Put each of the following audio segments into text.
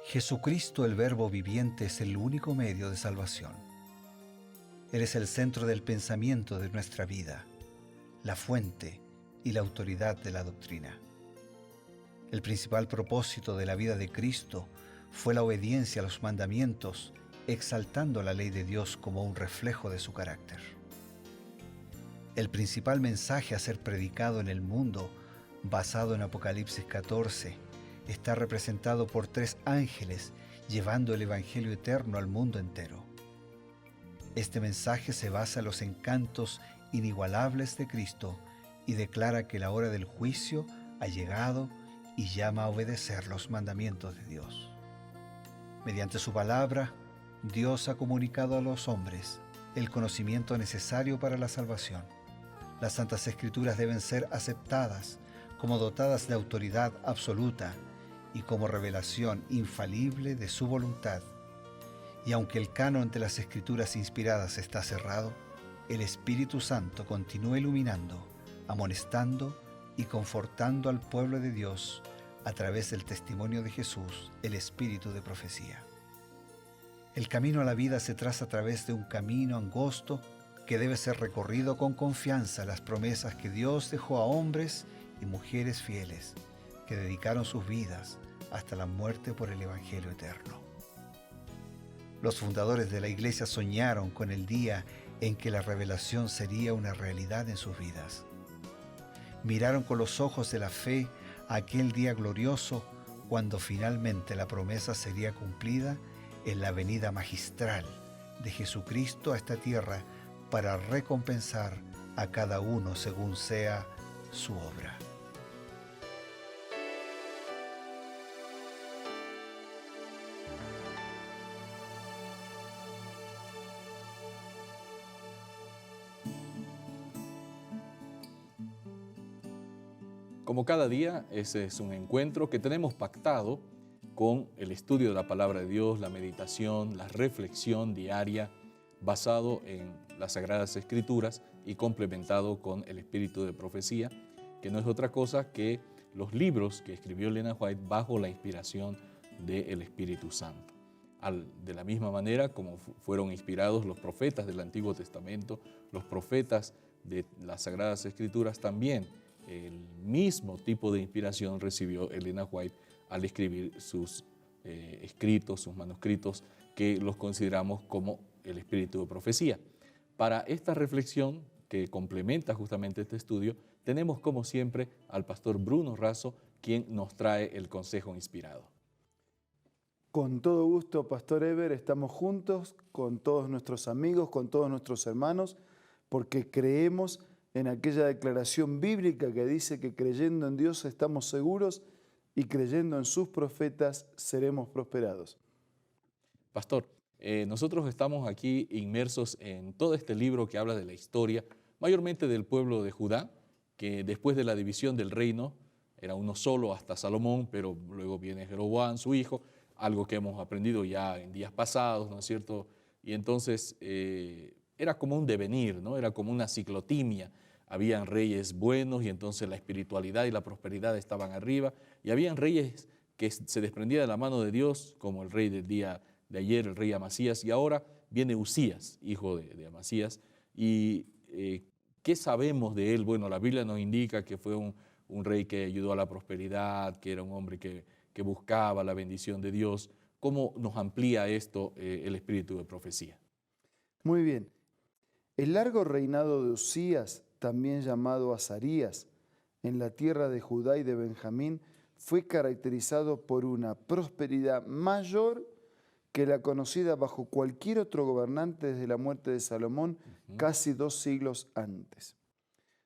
Jesucristo, el Verbo viviente, es el único medio de salvación. Él es el centro del pensamiento de nuestra vida, la fuente y la autoridad de la doctrina. El principal propósito de la vida de Cristo fue la obediencia a los mandamientos, exaltando la ley de Dios como un reflejo de su carácter. El principal mensaje a ser predicado en el mundo, basado en Apocalipsis 14, está representado por 3 ángeles llevando el Evangelio eterno al mundo entero. Este mensaje se basa en los encantos inigualables de Cristo y declara que la hora del juicio ha llegado y llama a obedecer los mandamientos de Dios. Mediante su palabra, Dios ha comunicado a los hombres el conocimiento necesario para la salvación. Las Santas Escrituras deben ser aceptadas como dotadas de autoridad absoluta y como revelación infalible de su voluntad. Y aunque el canon de las Escrituras inspiradas está cerrado, el Espíritu Santo continúa iluminando, amonestando y confortando al pueblo de Dios a través del testimonio de Jesús, el Espíritu de profecía. El camino a la vida se traza a través de un camino angosto que debe ser recorrido con confianza a las promesas que Dios dejó a hombres y mujeres fieles que dedicaron sus vidas hasta la muerte por el Evangelio eterno. Los fundadores de la Iglesia soñaron con el día en que la revelación sería una realidad en sus vidas. Miraron con los ojos de la fe a aquel día glorioso cuando finalmente la promesa sería cumplida en la venida magistral de Jesucristo a esta tierra para recompensar a cada uno según sea su obra. Como cada día, ese es un encuentro que tenemos pactado con el estudio de la palabra de Dios, la meditación, la reflexión diaria, basado en las Sagradas Escrituras y complementado con el espíritu de profecía, que no es otra cosa que los libros que escribió Elena White bajo la inspiración del Espíritu Santo. De la misma manera como fueron inspirados los profetas del Antiguo Testamento, los profetas de las Sagradas Escrituras también, el mismo tipo de inspiración recibió Elena White al escribir sus escritos, sus manuscritos, que los consideramos como el espíritu de profecía. Para esta reflexión que complementa justamente este estudio, tenemos como siempre al pastor Bruno Razo, quien nos trae el consejo inspirado. Con todo gusto, Pastor Eber, estamos juntos con todos nuestros amigos, con todos nuestros hermanos, porque creemos en aquella declaración bíblica que dice que creyendo en Dios estamos seguros y creyendo en sus profetas seremos prosperados. Pastor, nosotros estamos aquí inmersos en todo este libro que habla de la historia, mayormente del pueblo de Judá, que después de la división del reino, era uno solo hasta Salomón, pero luego viene Jeroboam, su hijo, algo que hemos aprendido ya en días pasados, ¿no es cierto? Y entonces era como un devenir, ¿no? Era como una ciclotimia. Habían reyes buenos y entonces la espiritualidad y la prosperidad estaban arriba, y habían reyes que se desprendían de la mano de Dios, como el rey del día de ayer, el rey Amasías, y ahora viene Usías, hijo de Amasías. ¿Y qué sabemos de él? Bueno, la Biblia nos indica que fue un rey que ayudó a la prosperidad, que era un hombre que buscaba la bendición de Dios. ¿Cómo nos amplía esto el espíritu de profecía? Muy bien. El largo reinado de Usías, también llamado Azarías, en la tierra de Judá y de Benjamín, fue caracterizado por una prosperidad mayor que la conocida bajo cualquier otro gobernante desde la muerte de Salomón, casi 2 siglos antes.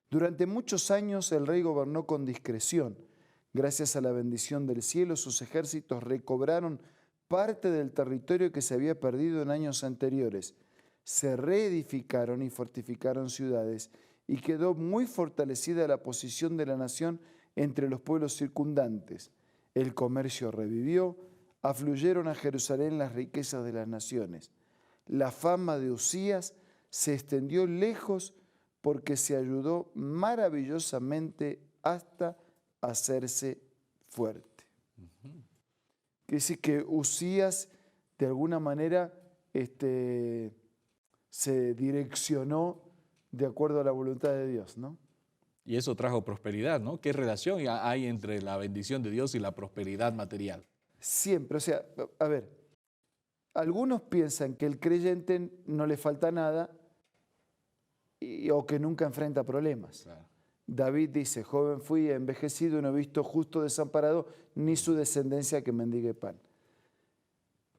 Durante muchos años el rey gobernó con discreción. Gracias a la bendición del cielo, sus ejércitos recobraron parte del territorio que se había perdido en años anteriores. Se reedificaron y fortificaron ciudades y quedó muy fortalecida la posición de la nación entre los pueblos circundantes. El comercio revivió, afluyeron a Jerusalén las riquezas de las naciones. La fama de Usías se extendió lejos porque se ayudó maravillosamente hasta hacerse fuerte. Quiere decir que Usías de alguna manera se direccionó de acuerdo a la voluntad de Dios, ¿no? Y eso trajo prosperidad, ¿no? ¿Qué relación hay entre la bendición de Dios y la prosperidad material? Siempre, o sea, a ver, algunos piensan que el creyente no le falta nada o que nunca enfrenta problemas. Claro. David dice, joven fui, envejecido y no he visto justo desamparado, ni su descendencia que mendigue pan.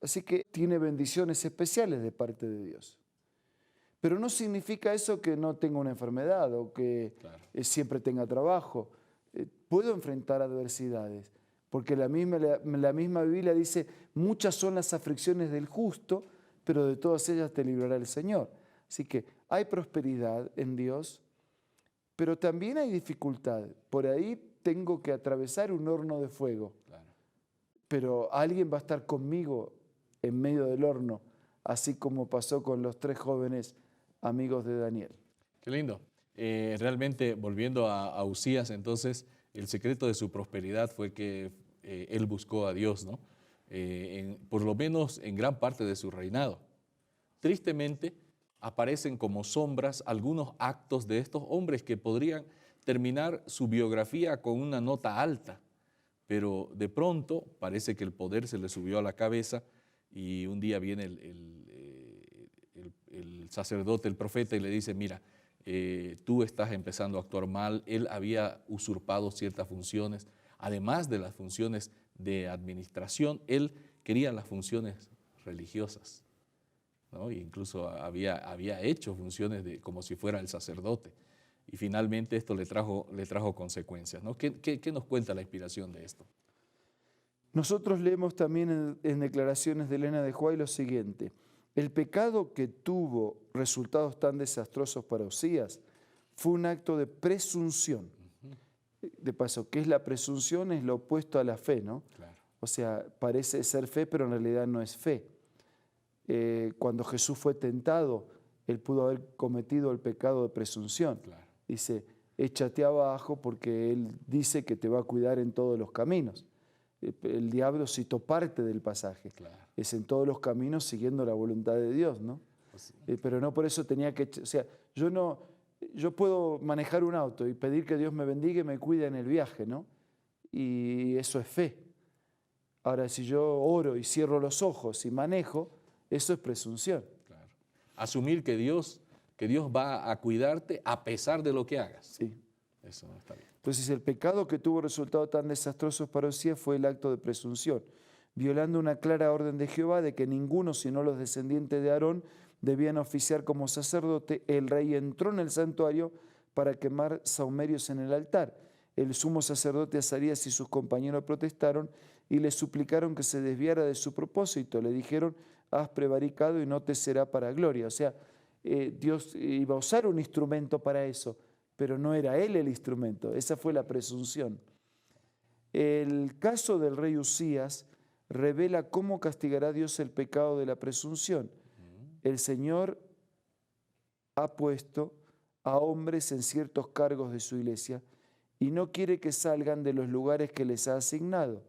Así que tiene bendiciones especiales de parte de Dios. Pero no significa eso que no tenga una enfermedad o que Claro. siempre tenga trabajo. Puedo enfrentar adversidades, porque la misma Biblia dice, muchas son las aflicciones del justo, pero de todas ellas te librará el Señor. Así que hay prosperidad en Dios, pero también hay dificultad. Por ahí tengo que atravesar un horno de fuego, Claro. pero alguien va a estar conmigo en medio del horno, así como pasó con los 3 jóvenes amigos de Daniel. Qué lindo. Realmente, volviendo a Usías, entonces, el secreto de su prosperidad fue que él buscó a Dios, ¿no? Por lo menos en gran parte de su reinado. Tristemente, aparecen como sombras algunos actos de estos hombres que podrían terminar su biografía con una nota alta, pero de pronto parece que el poder se le subió a la cabeza y un día viene el sacerdote, el profeta, y le dice, mira, tú estás empezando a actuar mal. Él había usurpado ciertas funciones, además de las funciones de administración, él quería las funciones religiosas, ¿no? E incluso había hecho funciones como si fuera el sacerdote. Y finalmente esto le trajo consecuencias, ¿no? ¿Qué nos cuenta la inspiración de esto? Nosotros leemos también en declaraciones de Elena de White lo siguiente: el pecado que tuvo resultados tan desastrosos para Usías fue un acto de presunción. De paso, ¿qué es la presunción? Es lo opuesto a la fe, ¿no? Claro. O sea, parece ser fe, pero en realidad no es fe. Cuando Jesús fue tentado, él pudo haber cometido el pecado de presunción. Claro. Dice, échate abajo porque él dice que te va a cuidar en todos los caminos. El diablo citó parte del pasaje. Claro. Es en todos los caminos siguiendo la voluntad de Dios, ¿no? Pues, Pero no por eso tenía que... O sea, yo puedo manejar un auto y pedir que Dios me bendiga y me cuide en el viaje, ¿no? Y eso es fe. Ahora, si yo oro y cierro los ojos y manejo, eso es presunción. claro. Asumir que Dios va a cuidarte a pesar de lo que hagas. Sí. Eso no está bien. Entonces, el pecado que tuvo resultados tan desastrosos para Usías fue el acto de presunción, violando una clara orden de Jehová de que ninguno, sino los descendientes de Aarón, debían oficiar como sacerdote. El rey entró en el santuario para quemar sahumerios en el altar. El sumo sacerdote Azarías y sus compañeros protestaron y le suplicaron que se desviara de su propósito. Le dijeron, has prevaricado y no te será para gloria. O sea, Dios iba a usar un instrumento para eso, pero no era él el instrumento. Esa fue la presunción. El caso del rey Usías revela cómo castigará Dios el pecado de la presunción. El Señor ha puesto a hombres en ciertos cargos de su iglesia y no quiere que salgan de los lugares que les ha asignado.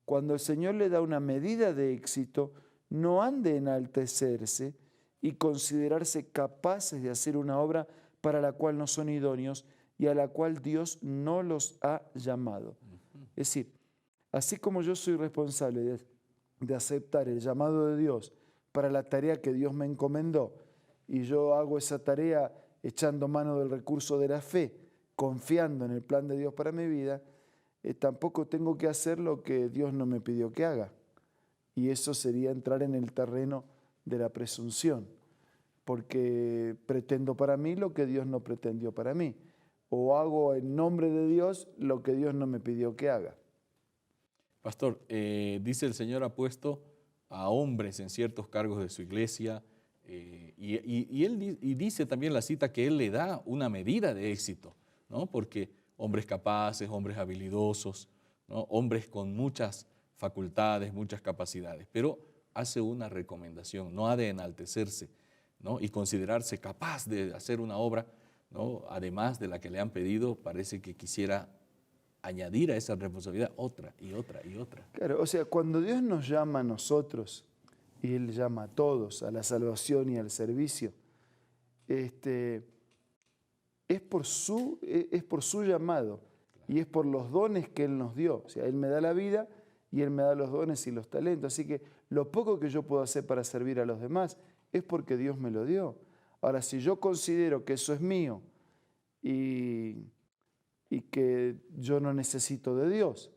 Cuando el Señor le da una medida de éxito, no han de enaltecerse y considerarse capaces de hacer una obra para la cual no son idóneos y a la cual Dios no los ha llamado. Es decir, así como yo soy responsable de aceptar el llamado de Dios para la tarea que Dios me encomendó, y yo hago esa tarea echando mano del recurso de la fe, confiando en el plan de Dios para mi vida, tampoco tengo que hacer lo que Dios no me pidió que haga. Y eso sería entrar en el terreno de la presunción, porque pretendo para mí lo que Dios no pretendió para mí, o hago en nombre de Dios lo que Dios no me pidió que haga. Pastor, dice el Señor ha puesto a hombres en ciertos cargos de su iglesia y dice también la cita que Él le da una medida de éxito, ¿no? Porque hombres capaces, hombres habilidosos, ¿no? Hombres con muchas facultades, muchas capacidades, pero hace una recomendación: no ha de enaltecerse, ¿no? Y considerarse capaz de hacer una obra, ¿no? Además de la que le han pedido. Parece que quisiera añadir a esa responsabilidad otra y otra y otra. Claro, o sea, cuando Dios nos llama a nosotros, y Él llama a todos a la salvación y al servicio, es por su llamado y es por los dones que Él nos dio. O sea, Él me da la vida y Él me da los dones y los talentos. Así que lo poco que yo puedo hacer para servir a los demás es porque Dios me lo dio. Ahora, si yo considero que eso es mío y que yo no necesito de Dios,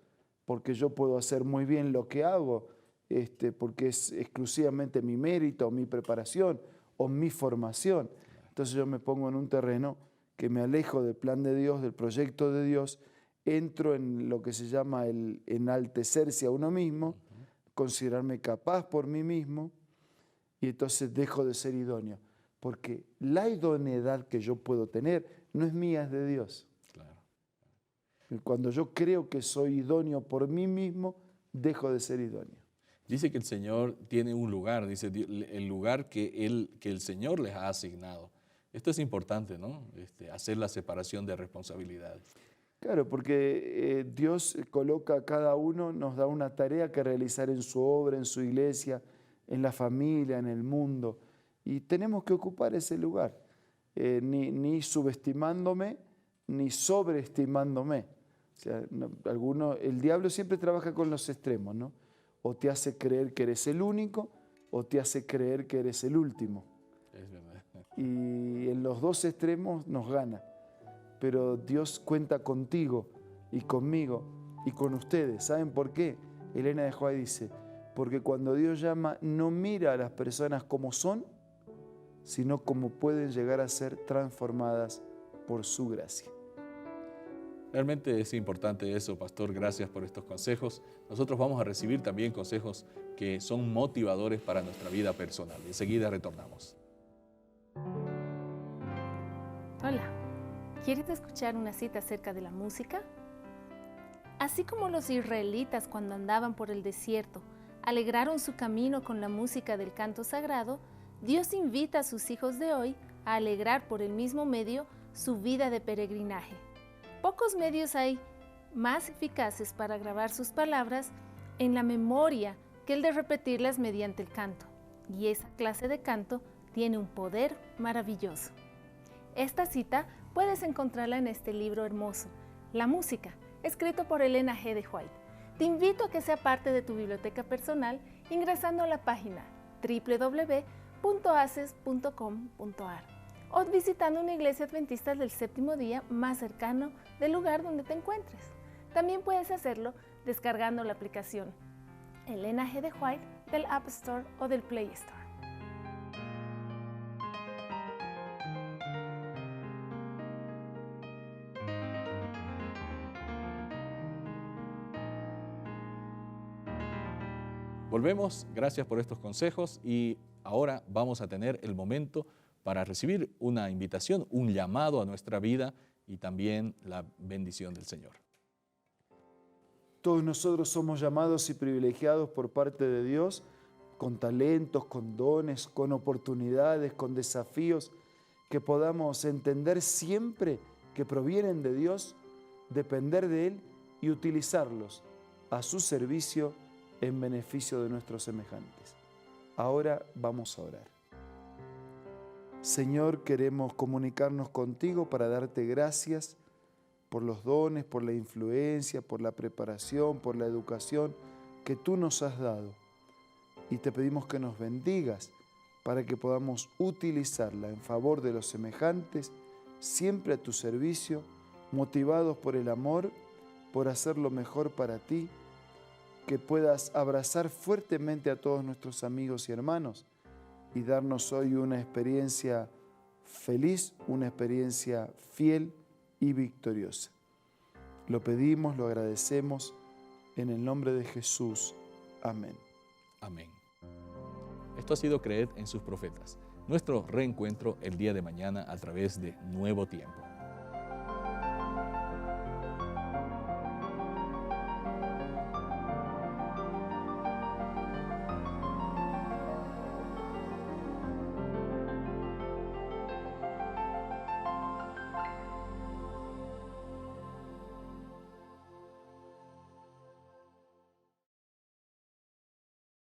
porque yo puedo hacer muy bien lo que hago, porque es exclusivamente mi mérito, o mi preparación, o mi formación. Entonces yo me pongo en un terreno que me alejo del plan de Dios, del proyecto de Dios, entro en lo que se llama el enaltecerse a uno mismo, considerarme capaz por mí mismo, y entonces dejo de ser idóneo. Porque la idoneidad que yo puedo tener no es mía, es de Dios. Claro. Cuando yo creo que soy idóneo por mí mismo, dejo de ser idóneo. Dice que el Señor tiene un lugar, dice el lugar que el Señor les ha asignado. Esto es importante, ¿no? Hacer la separación de responsabilidades. Claro, porque Dios coloca a cada uno, nos da una tarea que realizar en su obra, en su iglesia, en la familia, en el mundo. Y tenemos que ocupar ese lugar, ni subestimándome, ni sobreestimándome. O sea, el diablo siempre trabaja con los extremos, ¿no? O te hace creer que eres el único, o te hace creer que eres el último. Es verdad. Y en los dos extremos nos gana. Pero Dios cuenta contigo y conmigo y con ustedes. ¿Saben por qué? Elena de White dice, porque cuando Dios llama, no mira a las personas como son, sino como pueden llegar a ser transformadas por su gracia. Realmente es importante eso, pastor. Gracias por estos consejos. Nosotros vamos a recibir también consejos que son motivadores para nuestra vida personal. Enseguida retornamos. Hola, ¿quieres escuchar una cita acerca de la música? Así como los israelitas cuando andaban por el desierto alegraron su camino con la música del canto sagrado, Dios invita a sus hijos de hoy a alegrar por el mismo medio su vida de peregrinaje. Pocos medios hay más eficaces para grabar sus palabras en la memoria que el de repetirlas mediante el canto. Y esa clase de canto tiene un poder maravilloso. Esta cita puedes encontrarla en este libro hermoso, La Música, escrito por Elena G. de White. Te invito a que sea parte de tu biblioteca personal ingresando a la página www.aces.com.ar o visitando una iglesia adventista del séptimo día más cercano del lugar donde te encuentres. También puedes hacerlo descargando la aplicación Elena G. de White del App Store o del Play Store. Volvemos, gracias por estos consejos y ahora vamos a tener el momento para recibir una invitación, un llamado a nuestra vida y también la bendición del Señor. Todos nosotros somos llamados y privilegiados por parte de Dios con talentos, con dones, con oportunidades, con desafíos que podamos entender siempre que provienen de Dios, depender de Él y utilizarlos a su servicio en beneficio de nuestros semejantes. Ahora vamos a orar. Señor, queremos comunicarnos contigo para darte gracias por los dones, por la influencia, por la preparación, por la educación que tú nos has dado. Y te pedimos que nos bendigas para que podamos utilizarla en favor de los semejantes, siempre a tu servicio, motivados por el amor, por hacer lo mejor para ti, que puedas abrazar fuertemente a todos nuestros amigos y hermanos y darnos hoy una experiencia feliz, una experiencia fiel y victoriosa. Lo pedimos, lo agradecemos, en el nombre de Jesús. Amén. Amén. Esto ha sido Creed en sus profetas. Nuestro reencuentro el día de mañana a través de Nuevo Tiempo.